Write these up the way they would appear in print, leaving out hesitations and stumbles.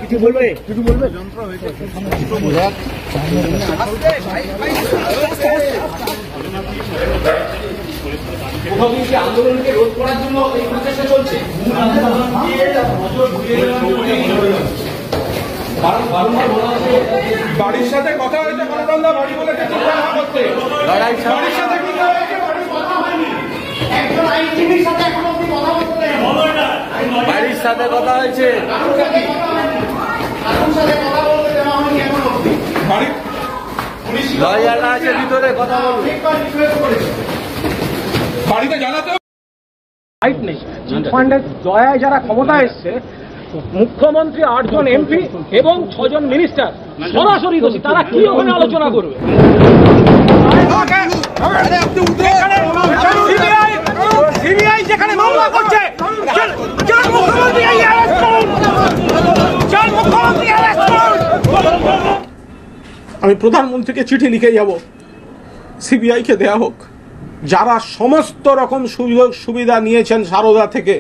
কিছু বলবে আন্দোলনকে রোধ করার জন্য এই প্রচেষ্টা চলছে। বাড়ির সাথে কথা হয়েছে, বাড়ি বলেছে বাড়ির সাথে বাড়ির সাথে কথা হয়েছে, লয়াররা আছে ভিতরে, কথা বলবে, বাড়িতে জানাতে রাইট নেই। চিটফান্ডের দয়ায় যারা ক্ষমতা এসছে, মুখ্যমন্ত্রী 8 জন এমপি এবং 6 জন মিনিস্টার সরাসরি দোষী, তারা কি ওখানে আলোচনা করবে? সিবিআই যেখানে মামলা করছে, আমি প্রধানমন্ত্রীকে চিঠি লিখে যাব, সিবিআইকে দেয়া হোক। যারা সমস্ত রকম সুযোগ সুবিধা নিয়েছেন সারদা থেকে,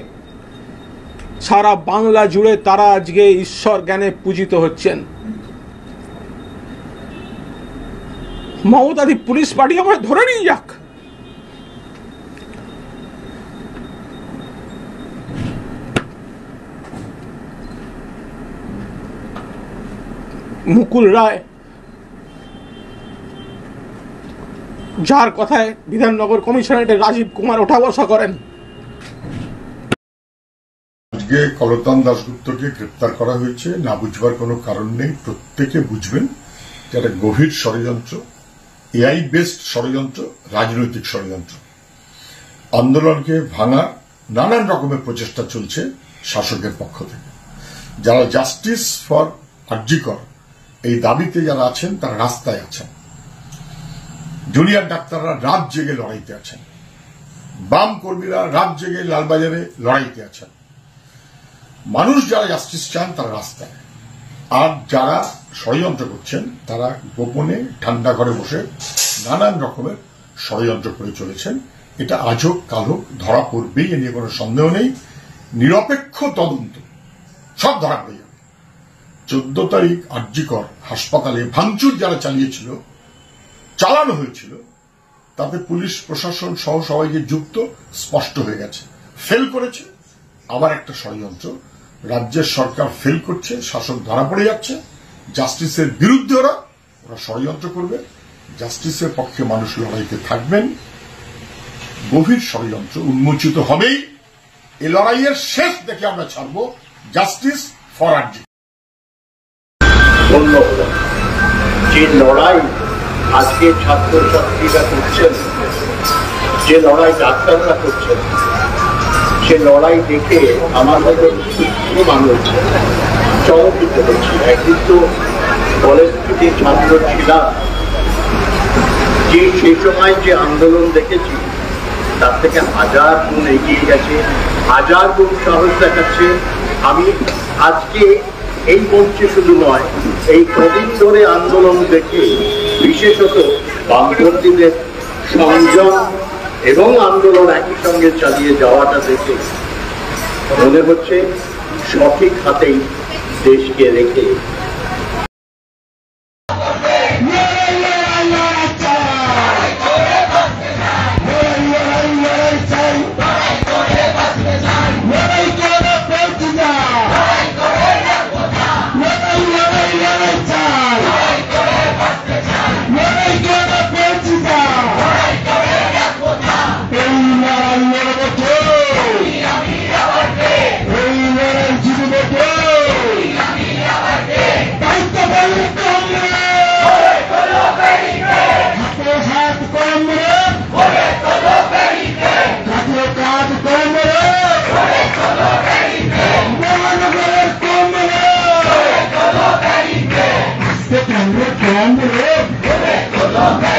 সারা বাংলা জুড়ে তারা আজকে ঈশ্বর জ্ঞানে পূজিত হচ্ছেন। মমতাদি পুলিশ পার্টি আমায় ধরে নিয়ে যাক, মুকুল রায় যার কথায় বিধাননগর কমিশনারেটের রাজীব কুমার ওঠা বসা করেন। আজকে কলতান দাশগুপ্তকে গ্রেপ্তার করা হয়েছে, না বুঝবার কোনো কারণ নেই। প্রত্যেকে বুঝবেন যে একটা গভীর ষড়যন্ত্র, এআই বেসড ষড়যন্ত্র, রাজনৈতিক ষড়যন্ত্র। আন্দোলনকে ভাঙার নানান রকমের প্রচেষ্টা চলছে শাসকের পক্ষ থেকে। যারা জাস্টিস ফর আরজিকর এই দাবিতে যারা আছেন তারা রাস্তায় আছেন, জুনিয়র ডাক্তাররা রাত জেগে লড়াইতে আছেন, বাম কর্মীরা রাত জেগে লালবাজারে লড়াইতে আছেন। মানুষ যারা জাস্টিস চান তারা রাস্তায়, আর যারা ষড়যন্ত্র করছেন তারা গোপনে ঠান্ডা ঘরে বসে নানান রকমের ষড়যন্ত্র করে চলেছেন। এটা আজ হোক কাল হোক ধরা পড়বেই, এ নিয়ে কোনো সন্দেহ নেই। নিরপেক্ষ তদন্ত সব ধরা পড়ে যাবে। 14 তারিখ আরজিকর হাসপাতালে ভাঙচুর যারা চালানো হয়েছিল, তাতে পুলিশ প্রশাসন সহ সবাই যে যুক্ত স্পষ্ট হয়ে গেছে। ফেল করেছে, আবার একটা ষড়যন্ত্র। রাজ্যের সরকার ফেল করছে, শাসক ধরা পড়ে যাচ্ছে, জাস্টিসের বিরুদ্ধে ওরা ষড়যন্ত্র করবে, জাস্টিসের পক্ষে মানুষ লড়াইতে থাকবেন। গভীর ষড়যন্ত্র উন্মোচিত হবেই। এই লড়াইয়ের শেষ দেখে আমরা ছাড়ব জাস্টিস ফর আরজি। যে লড়াই আজকে ছাত্রছাত্রীরা করছেন, যে লড়াই ডাক্তাররা করছেন, সে লড়াই দেখে আমাদের মানুষ চমকিত হচ্ছে। একদিন তো কলেজ থেকে ছাত্র ছিলাম, যে সেই সময় যে আন্দোলন দেখেছি তার থেকে 1000 গুণ এগিয়ে গেছে, 1000 গুণ সাহস দেখাচ্ছে। আমি আজকে এই মঞ্চে শুধু নয়, এই কদিন ধরে আন্দোলন দেখে, বিশেষত বামপন্থীদের সংযম এবং আন্দোলন একই সঙ্গে চালিয়ে যাওয়াটা দেখে মনে হচ্ছে সঠিক হাতেই দেশকে রেখে Come on,